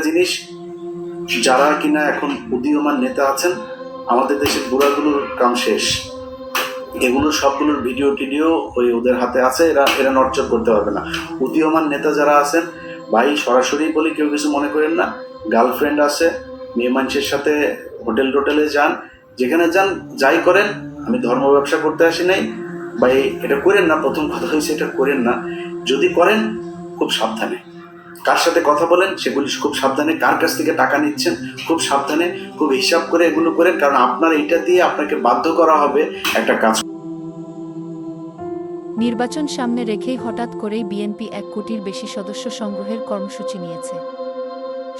জিনিস, যারা কিনা এখন উদীয়মান নেতা আছেন, আমাদের দেশের বুড়াগুলোর কাম শেষ। এগুলোর সবগুলোর ভিডিও টিডিও ওদের হাতে আছে, এরা নড়চড় করতে পারবে না। উদীয়মান নেতা যারা আছেন ভাই, সরাসরি বলি, কেউ কিছু মনে করেন না। গার্লফ্রেন্ড আছে, মেয়ে মানুষের সাথে হোটেলে যান, যেখানে যান, যাই করেন, আমি ধর্ম ব্যবসা করতে আসি নাই ভাই, এটা করেন না। প্রথম কথা হয়েছে এটা করেন না। যদি করেন খুব সাবধানে, কার সাথে কথা বলেন সেগুলি খুব সাবধানে, কার কাছ থেকে টাকা নিচ্ছেন খুব সাবধানে, খুব হিসাব করে এগুলো করেন, কারণ আপনার এইটা দিয়ে আপনাকে বাধ্য করা হবে একটা কাজ। নির্বাচন সামনে রেখেই হঠাৎ করেই বিএনপি 1 কোটির বেশি সদস্য সংগ্রহের কর্মসূচি নিয়েছে।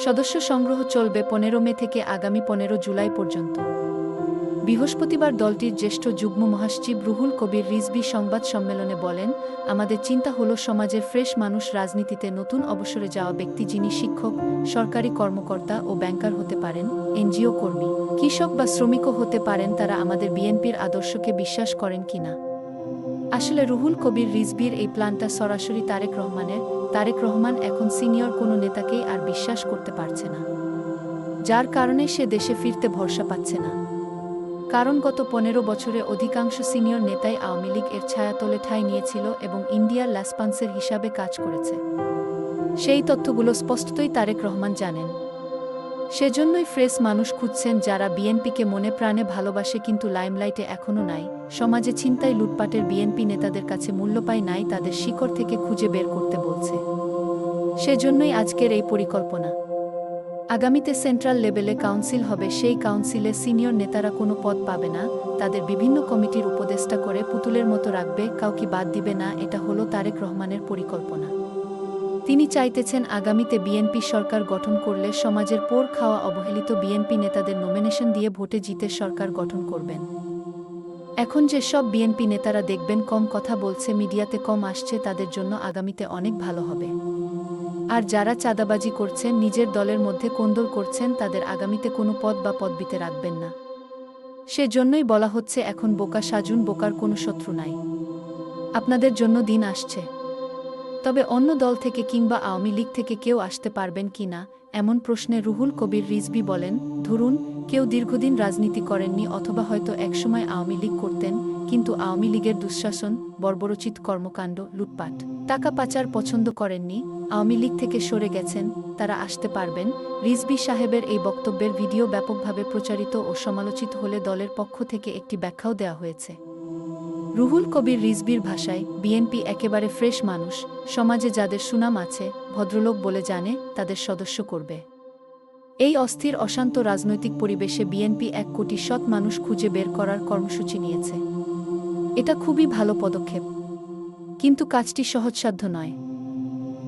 সদস্য সংগ্রহ চলবে 15 মে থেকে আগামী 15 জুলাই পর্যন্ত। বৃহস্পতিবার দলটির জ্যেষ্ঠ যুগ্ম মহাসচিব রুহুল কবির রিজভী সংবাদ সম্মেলনে বলেন, আমাদের চিন্তা হলো সমাজের ফ্রেশ মানুষ, রাজনীতিতে নতুন অবসরে যাওয়া ব্যক্তি, যিনি শিক্ষক, সরকারি কর্মকর্তা ও ব্যাংকার হতে পারেন, এনজিও কর্মী, কৃষক বা শ্রমিকও হতে পারেন, তারা আমাদের বিএনপির আদর্শকে বিশ্বাস করেন কিনা। আসলে রুহুল কবির রিজভীর এই প্ল্যানটা সরাসরি তারেক রহমানের। তারেক রহমান এখন সিনিয়র কোনো নেতাকেই আর বিশ্বাস করতে পারছে না, যার কারণে সে দেশে ফিরতে ভরসা পাচ্ছে না। কারণ গত 15 বছরে অধিকাংশ সিনিয়র নেতাই আওয়ামী লীগ এর ছায়াতলে ঠাঁই নিয়েছিল এবং ইন্ডিয়ার লাসপান্সের হিসাবে কাজ করেছে। সেই তথ্যগুলো স্পষ্টতই তারেক রহমান জানেন। সেজন্যই ফ্রেশ মানুষ খুঁজছেন, যারা বিএনপিকে মনে প্রাণে ভালোবাসে কিন্তু লাইমলাইটে এখনও নাই। সমাজে ছিনতাই, লুটপাটের বিএনপি নেতাদের কাছে মূল্য পায় নাই, তাদের শিকড় থেকে খুঁজে বের করতে বলছে। সেজন্যই আজকের এই পরিকল্পনা। আগামীতে সেন্ট্রাল লেভেলে কাউন্সিল হবে, সেই কাউন্সিলে সিনিয়র নেতারা কোনো পদ পাবে না, তাদের বিভিন্ন কমিটির উপদেষ্টা করে পুতুলের মতো রাখবে, কাউকে বাদ দিবে না। এটা হলো তারেক রহমানের পরিকল্পনা। তিনি চাইতেছেন আগামীতে বিএনপি সরকার গঠন করলে সমাজের পোর খাওয়া অবহেলিত বিএনপি নেতাদের নমিনেশন দিয়ে ভোটে জিতে সরকার গঠন করবেন। এখন যে সব বিএনপি নেতারা দেখবেন কম কথা বলছে, মিডিয়াতে কম আসছে, তাদের জন্য আগামীতে অনেক ভালো হবে। আর যারা চাঁদাবাজি করছেন, নিজের দলের মধ্যে কোন্দল করছেন, তাদের আগামীতে কোনো পদ বা পদবিতে রাখবেন না। সেজন্যই বলা হচ্ছে এখন বোকা সাজুন, বোকার কোনো শত্রু নাই, আপনাদের জন্য দিন আসছে। তবে অন্য দল থেকে কিংবা আওয়ামী লীগ থেকে কেউ আসতে পারবেন কি না, এমন প্রশ্নে রুহুল কবির রিজভী বলেন, ধরুন কেউ দীর্ঘদিন রাজনীতি করেননি অথবা হয়তো একসময় আওয়ামী লীগ করতেন, কিন্তু আওয়ামী লীগের দুঃশাসন, বর্বরোচিত কর্মকাণ্ড, লুটপাট, টাকা পাচার পছন্দ করেননি, আওয়ামী লীগ থেকে সরে গেছেন, তারা আসতে পারবেন। রিজভী সাহেবের এই বক্তব্যের ভিডিও ব্যাপকভাবে প্রচারিত ও সমালোচিত হলে দলের পক্ষ থেকে একটি ব্যাখ্যাও দেওয়া হয়েছে। রুহুল কবির রিজভীর ভাষায়, বিএনপি একেবারে ফ্রেশ মানুষ, সমাজে যাদের সুনাম আছে, ভদ্রলোক বলে জানে, তাদের সদস্য করবে। এই অস্থির অশান্ত রাজনৈতিক পরিবেশে বিএনপি 1 কোটি সৎ মানুষ খুঁজে বের করার কর্মসূচি নিয়েছে। এটা খুবই ভালো পদক্ষেপ, কিন্তু কাজটি সহজসাধ্য নয়।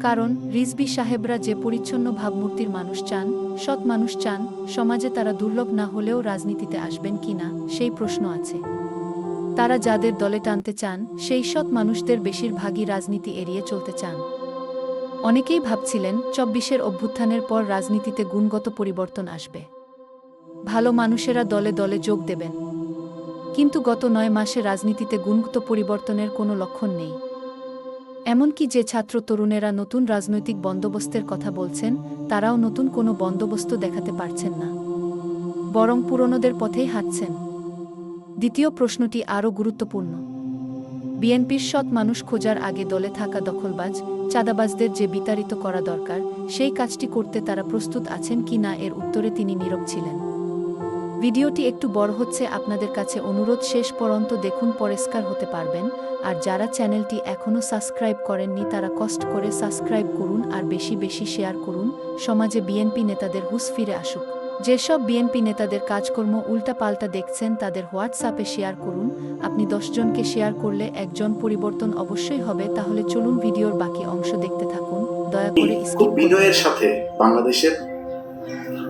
কারণ রিজভী সাহেবরা যে পরিচ্ছন্ন ভাবমূর্তির মানুষ চান, সৎ মানুষ চান, সমাজে তারা দুর্লভ না হলেও রাজনীতিতে আসবেন কিনা সেই প্রশ্ন আছে। তারা যাদের দলে টানতে চান, সেই সৎ মানুষদের বেশিরভাগই রাজনীতি এড়িয়ে চলতে চান। অনেকেই ভাবছিলেন 24-এর অভ্যুত্থানের পর রাজনীতিতে গুণগত পরিবর্তন আসবে, ভালো মানুষেরা দলে দলে যোগ দেবেন। কিন্তু গত 9 মাসে রাজনীতিতে গুণগত পরিবর্তনের কোনো লক্ষণ নেই। এমনকি যে ছাত্র তরুণেরা নতুন রাজনৈতিক বন্দোবস্তের কথা বলছেন, তারাও নতুন কোনো বন্দোবস্ত দেখাতে পারছেন না, বরং পুরনোদের পথেই হাঁটছেন। দ্বিতীয় প্রশ্নটি আরও গুরুত্বপূর্ণ। বিএনপির সৎ মানুষ খোঁজার আগে দলে থাকা দখলবাজ, চাঁদাবাজদের যে বিতাড়িত করা দরকার, সেই কাজটি করতে তারা প্রস্তুত আছেন কি না এর উত্তরে তিনি নীরব ছিলেন। ভিডিওটি একটু বড় হচ্ছে, আপনাদের কাছে অনুরোধ শেষ পর্যন্ত দেখুন, পরিষ্কার হতে পারবেন। আর যারা চ্যানেলটি এখনও সাবস্ক্রাইব করেননি তারা কষ্ট করে সাবস্ক্রাইব করুন আর বেশি বেশি শেয়ার করুন। সমাজে বিএনপি নেতাদের হুঁশ ফিরে আসুক। যেসব বিএনপি নেতাদের কাজকর্ম উল্টাপাল্টা দেখছেন তাদের হোয়াটসঅ্যাপে শেয়ার করুন। আপনি 10 জনকে শেয়ার করলে একজন পরিবর্তন অবশ্যই হবে। তাহলে চলুন ভিডিওর বাকি অংশ দেখতে থাকুন, দয়া করে খুব বিনয়ের সাথে বাংলাদেশের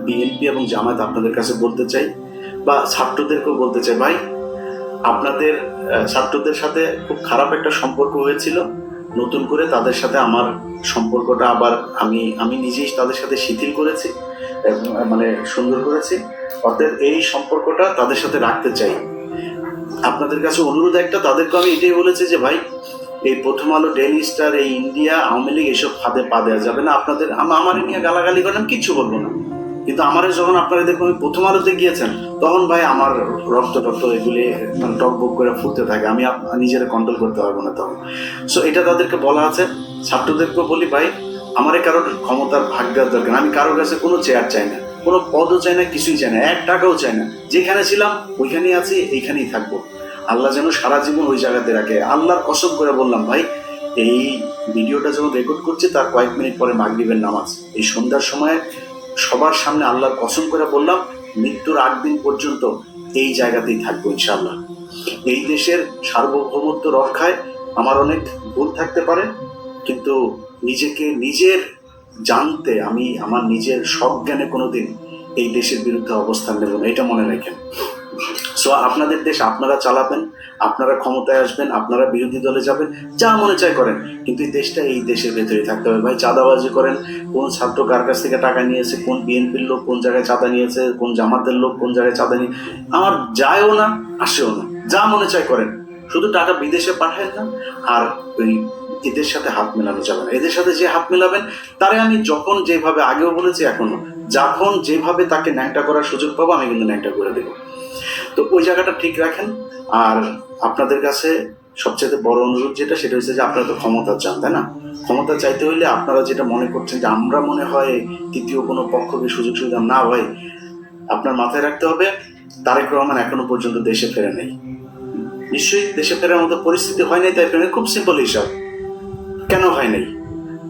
বিএনপি এবং জামায়াত আপনাদের কাছে বলতে চাই, বা ছাত্রদেরকেও বলতে চাই, ভাই আপনাদের ছাত্রদের সাথে খুব খারাপ একটা সম্পর্ক হয়েছিল, নতুন করে তাদের সাথে আমার সম্পর্কটা আবার আমি নিজেই তাদের সাথে শিথিল করেছি, মানে সুন্দর করেছি। অতএব এই সম্পর্কটা তাদের সাথে রাখতে চাই। আপনাদের কাছে অনুরোধ একটা, তাদেরকে আমি এটাই বলেছি যে ভাই এই প্রথম আলো, ডেইলি স্টার, এই ইন্ডিয়া, আওয়ামী লীগ এসব ফাঁদে পা দেওয়া যাবে না। আপনাদের আমার নিয়ে গালাগালি করেন, কিচ্ছু বলবো না, কিন্তু আমার যখন আপনারা দেখুন প্রথম আলোতে গিয়েছেন, তখন ভাই আমার রক্ত এগুলি টকবক করে ফুটতে থাকে, আমি নিজেরা কন্ট্রোল করতে পারবো না তখন। সো এটা তাদেরকে বলা আছে। ছাত্রদেরকেও বলি, ভাই আমারে কারোর ক্ষমতার ভাগ দেওয়ার দরকার, আমি কারোর কাছে কোনো চেয়ার চাই না, কোনো পদও চাই না, কিছুই চাই না, 1 টাকাও চাই না। যেখানে ছিলাম ওইখানেই আছি, এইখানেই থাকবো। আল্লাহ যেন সারা জীবন ওই জায়গাতে রাখে। আল্লাহর কসম করে বললাম ভাই, এই ভিডিওটা যখন রেকর্ড করছি তার কয়েক মিনিট পরে মাগরিবের নামাজ, এই সন্ধ্যার সময় সবার সামনে আল্লাহর কসম করে বললাম, মৃত্যুর 8 দিন পর্যন্ত এই জায়গাতেই থাকবো ইনশাআল্লাহ। এই দেশের সার্বভৌমত্ব রক্ষায় আমার অনেক ভুল থাকতে পারে, কিন্তু নিজেকে নিজের জানতে আমি আমার নিজের সজ্ঞানে কোনোদিন এই দেশের বিরুদ্ধে অবস্থান নেব না, এটা মনে রাখেন। সো আপনাদের দেশ আপনারা চালাবেন, আপনারা ক্ষমতায় আসবেন, আপনারা বিরোধী দলে যাবেন, যা মনে চায় করেন, কিন্তু এই দেশটা এই দেশের ভেতরেই থাকতে হবে। ভাই চাঁদাবাজি করেন, কোন ছাত্র কার কাছ থেকে টাকা নিয়েছে, কোন বিএনপির লোক কোন জায়গায় চাঁদা নিয়েছে, কোন জামাতের লোক কোন জায়গায় চাঁদা নিয়ে, আমার যায়ও না আসেও না, যা মনে চায় করেন, শুধু টাকা বিদেশে পাঠায় না। আর ওই এদের সাথে হাত মেলানো যাবে না। এদের সাথে যে হাত মেলাবেন তারে আমি যখন যেভাবে আগেও বলেছি এখনো, যখন যেভাবে তাকে ন্যাংটা করার সুযোগ পাবো আমি কিন্তু ন্যাংটা করে দেবো। তো ওই জায়গাটা ঠিক রাখেন। আর আপনাদের কাছে সবচেয়ে বড় অনুরোধ যেটা, সেটা হচ্ছে যে আপনারা তো ক্ষমতা চান, তাই না? ক্ষমতা চাইতে হইলে আপনারা যেটা মনে করছেন যে আমরা মনে হয় তৃতীয় কোনো পক্ষকে সুযোগ সুবিধা, না ভাই, আপনার মাথায় রাখতে হবে তারেক রহমান এখনো পর্যন্ত দেশে ফেরে নেই। নিশ্চয়ই দেশে ফেরার মতো পরিস্থিতি হয় নাই, তাই ফেরে। খুব সিম্পল হিসাব, কেন হয় নাই,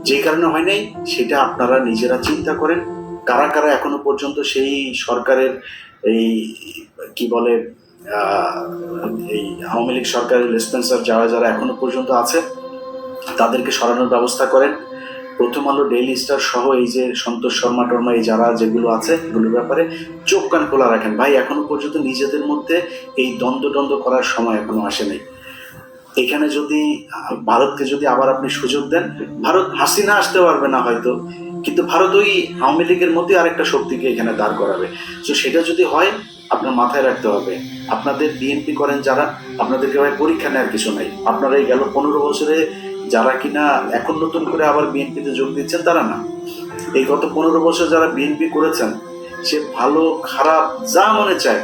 যে কারণে হয় নাই সেটা আপনারা নিজেরা চিন্তা করেন। কারা কারা এখনো পর্যন্ত সেই সরকারের এই কি বলে এই আওয়ামী লীগ সরকারের লেসপেন্সার যারা যারা এখনো পর্যন্ত আছে তাদেরকে সরানোর ব্যবস্থা করেন। প্রথম আলো, ডেইলি স্টার সহ এই যে সন্তোষ শর্মা টর্মা এই যারা যেগুলো আছে এগুলোর ব্যাপারে চোখ কান খোলা রাখেন। ভাই এখনো পর্যন্ত নিজেদের মধ্যে এই দ্বন্দ্ব করার সময় এখনো আসেনি। এখানে যদি ভারতকে যদি আবার আপনি সুযোগ দেন, ভারত হাসিনা আসতে পারবে না হয়তো, কিন্তু ভারত ওই আওয়ামী লীগের মধ্যে আরেকটা শক্তিকে এখানে দাঁড় করাবে। তো সেটা যদি হয় আপনার মাথায় রাখতে হবে, আপনাদের বিএনপি করেন যারা, আপনাদেরকে ভাই পরীক্ষা নেওয়ার কিছু নাই। আপনারা এই গেল 15 বছরে যারা কিনা এখন নতুন করে আবার বিএনপিতে যোগ দিচ্ছেন তারা না, এই গত 15 বছর যারা বিএনপি করেছেন, সে ভালো খারাপ যা মনে চায়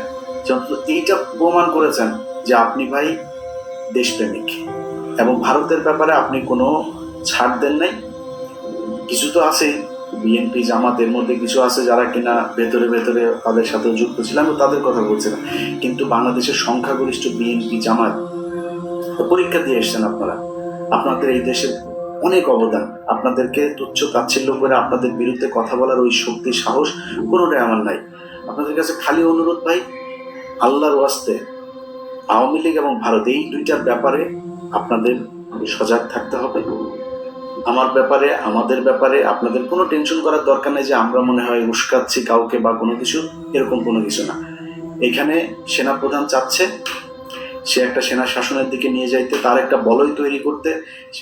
এইটা প্রমাণ করেছেন যে আপনি ভাই দেশপ্রেমিক, এবং ভারতের ব্যাপারে আপনি কোনো ছাড় দেন নাই। কিছু তো আছে বিএনপি জামাতের মধ্যে কিছু আছে যারা কিনা ভেতরে ভেতরে তাদের সাথে যুক্ত ছিলাম, তাদের কথা বলছিলাম, কিন্তু বাংলাদেশের সংখ্যাগরিষ্ঠ বিএনপি জামাত পরীক্ষা দিয়ে এসছেন আপনারা। আপনাদের এই দেশের অনেক অবদান, আপনাদেরকে তুচ্ছ তাচ্ছিল্য করে আপনাদের বিরুদ্ধে কথা বলার ওই শক্তি সাহস কোনোটাই আমার নাই। আপনাদের কাছে খালি অনুরোধ ভাই, আল্লাহর ওয়াস্তে আওয়ামী লীগ এবং ভারত এই দুইটার ব্যাপারে আপনাদের সজাগ থাকতে হবে। আমার ব্যাপারে, আমাদের ব্যাপারে আপনাদের কোনো টেনশন করার দরকার নেই যে আমরা মনে হয় উস্কাচ্ছি কাউকে বা কোনো কিছু, এরকম কোনো কিছু না। এখানে সেনাপ্রধান চাচ্ছে সে একটা সেনা শাসনের দিকে নিয়ে যাইতে, তার একটা বলয় তৈরি করতে,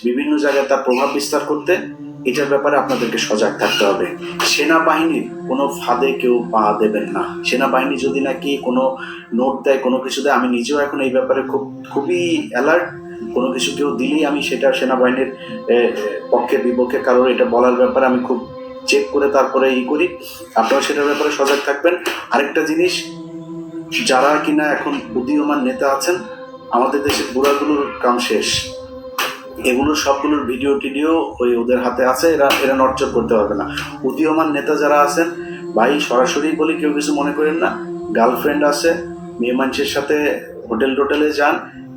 বিভিন্ন জায়গায় তার প্রভাব বিস্তার করতে। এটার ব্যাপারে আপনাদেরকে সজাগ থাকতে হবে। সেনাবাহিনীর কোনো ফাঁদে কেউ পা দেবেন না। সেনাবাহিনী যদি নাকি কোনো নোট দেয়, কোনো কিছু দেয়, আমি নিজেও এখন এই ব্যাপারে খুবই অ্যালার্ট। কোনো কিছু কেউ দিলেই আমি সেটা সেনাবাহিনীর পক্ষে বিপক্ষে কারোর এটা বলার ব্যাপারে আমি খুব চেক করে তারপরে করি। আপনারা সেটার ব্যাপারে সজাগ থাকবেন। আরেকটা জিনিস, যারা কিনা এখন উদীয়মান নেতা আছেন, আমাদের দেশের বুড়াগুলোর কাম শেষ। এগুলোর সবগুলোর ভিডিও টিডিও ওই ওদের হাতে আছে, এরা নড়চড় করতে পারবে না। উদীয়মান নেতা যারা আছেন ভাই, সরাসরি বলি, কেউ কিছু মনে করেন না। গার্লফ্রেন্ড আছে, মেয়ে মানুষের সাথে হোটেলে যান,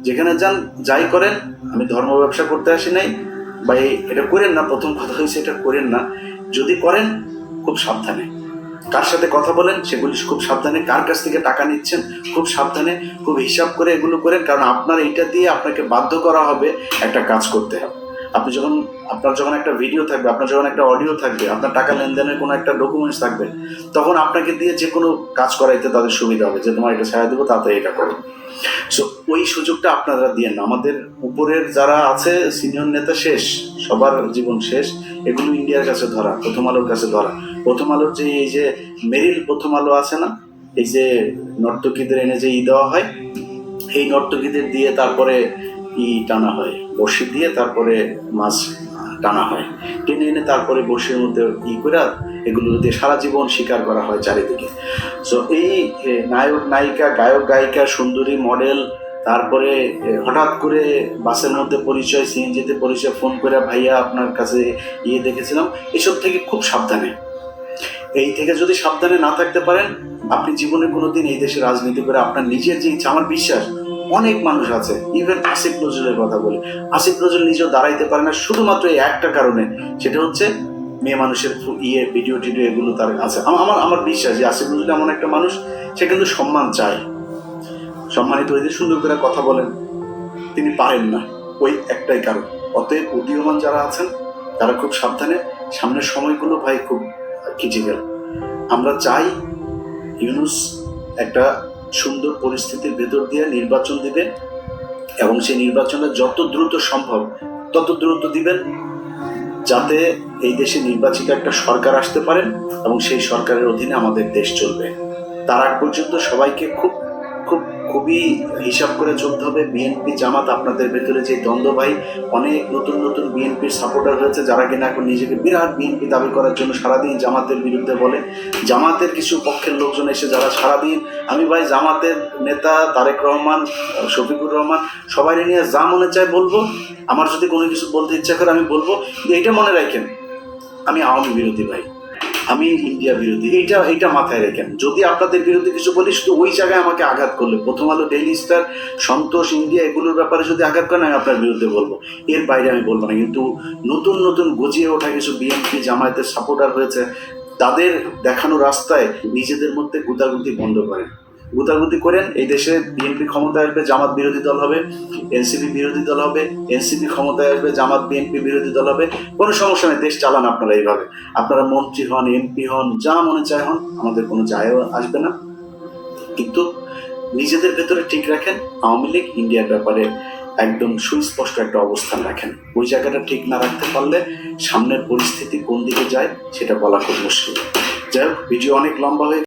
যেখানে যান যাই করেন, আমি ধর্ম ব্যবসা করতে আসি নাই ভাই, এটা করেন না। প্রথম কথা হয়েছে এটা করেন না। যদি করেন খুব সাবধানে, কার সাথে কথা বলেন সেগুলি খুব সাবধানে, কার কাছ থেকে টাকা নিচ্ছেন খুব সাবধানে, খুব হিসাব করে এগুলো করেন। কারণ আপনার এইটা দিয়ে আপনাকে বাধ্য করা হবে একটা কাজ করতে হবে। আপনার যখন একটা ভিডিও থাকবে, আপনার যখন একটা অডিও থাকবে, আপনার টাকা লেনদেনের কোনো একটা ডকুমেন্টস থাকবে, তখন আপনাকে দিয়ে যে কোনো কাজ করাইতে তাদের সুবিধা হবে যে তোমার এটা ছাড়া দেবো, তাতে এটা করো। সো ওই সুযোগটা আপনারা দিয়ে না। আমাদের উপরের যারা আছে সিনিয়র নেতা শেষ, সবার জীবন শেষ। এগুলো ইন্ডিয়ার কাছে ধরা, প্রথম আলোর কাছে ধরা। প্রথম আলোর যে এই যে মেরিল প্রথম আলো আছে না, এই যে নর্তকীদের এনে যে দেওয়া হয়, এই নর্তকীদের দিয়ে তারপরে টানা হয়, বড়শি দিয়ে তারপরে মাছ টানা হয়, টেনে এনে তারপরে বড়শির মধ্যে করে এগুলো দিয়ে সারা জীবন শিকার করা হয় চারিদিকে। সো এই নায়ক নায়িকা, গায়ক গায়িকা, সুন্দরী মডেল, তারপরে হঠাৎ করে বাসের মধ্যে পরিচয়, সিএনজিতে পরিচয়, ফোন করে ভাইয়া আপনার কাছে দেখেছিলাম, এসব থেকে খুব সাবধানে। এই থেকে যদি সাবধানে না থাকতে পারেন, আপনি জীবনে কোনোদিন এই দেশে রাজনীতি করে আপনার নিজের যে ইচ্ছা, আমার বিশ্বাস অনেক মানুষ আছে, ইভেন আসিফ নজরুলের কথা বলি, আসিফ নজরুল নিজেও দাঁড়াইতে পারে না শুধুমাত্র এই একটা কারণে, সেটা হচ্ছে মেয়ে মানুষের ভিডিও টিডিও এগুলো তার আছে। আমার বিশ্বাস যে আসিফ নজরুল এমন একটা মানুষ, সে কিন্তু সম্মান চায়, সম্মানিত হয়ে সুন্দর করে কথা বলেন, তিনি পারেন না, ওই একটাই কারণ। অতএব উদীয়মান যারা আছেন তারা খুব সাবধানে, সামনের সময়গুলো ভাই খুব ক্রিটিক্যাল। আমরা চাই ইউনূস একটা সুন্দর পরিস্থিতির ভেতর দিয়ে নির্বাচন দিবে, এবং সেই নির্বাচনটা যত দ্রুত সম্ভব তত দ্রুত দিবেন, যাতে এই দেশে নির্বাচিত একটা সরকার আসতে পারেন এবং সেই সরকারের অধীনে আমাদের দেশ চলবে। তার আগ পর্যন্ত সবাইকে খুবই হিসাব করে চলতে হবে। বিএনপি জামাত, আপনাদের ভেতরে যে দ্বন্দ্ব ভাই, অনেক নতুন নতুন বিএনপির সাপোর্টার হয়েছে যারা কিনা এখন নিজেকে বিরাট বিএনপি দাবি করার জন্য সারাদিন জামাতের বিরুদ্ধে বলে। জামাতের কিছু পক্ষের লোকজন এসে যারা সারাদিন, আমি ভাই জামাতের নেতা তারেক রহমান, শফিকুর রহমান, সবাই নিয়ে যা মনে চায় বলবো, আমার যদি কোনো কিছু বলতে ইচ্ছা করে আমি বলবো। এইটা মনে রাখেন, আমি আওয়ামী বিরোধী ভাই, আমি ইন্ডিয়া বিরোধী, এইটা মাথায় রেখেন। যদি আপনাদের বিরুদ্ধে কিছু বলি, শুধু ওই জায়গায় আমাকে আঘাত করলে, প্রথম আলো, ডেইলি স্টার, সন্তোষ, ইন্ডিয়া, এগুলোর ব্যাপারে যদি আঘাত করেন আমি আপনার বিরুদ্ধে বলবো, এর বাইরে আমি বলবো না। কিন্তু নতুন নতুন গজিয়ে ওঠা কিছু বিএনপি জামায়াতের সাপোর্টার হয়েছে, তাদের দেখানো রাস্তায় নিজেদের মধ্যে গুতাগুতি বন্ধ করেন, গুতাগুতি করেন। এই দেশে বিএনপি ক্ষমতায় আসবে, জামাত বিরোধী দল হবে, এনসিপি বিরোধী দল হবে, এনসিপি ক্ষমতায় আসবে, জামাত বিএনপি বিরোধী দল হবে, কোনো সমস্যা নেই, দেশ চালান আপনারা এইভাবে। আপনারা মন্ত্রী হন, এমপি হন, যা মনে চায় হন, আমাদের কোনো যায় আসবে না। কিন্তু নিজেদের ভেতরে ঠিক রাখেন, আওয়ামী লীগ ইন্ডিয়ার ব্যাপারে একদম সুস্পষ্ট একটা অবস্থান রাখেন। ওই জায়গাটা ঠিক না রাখতে পারলে সামনের পরিস্থিতি কোন দিকে যায় সেটা বলা খুব মুশকিল। যাই হোক, ভিডিও অনেক লম্বা হয়ে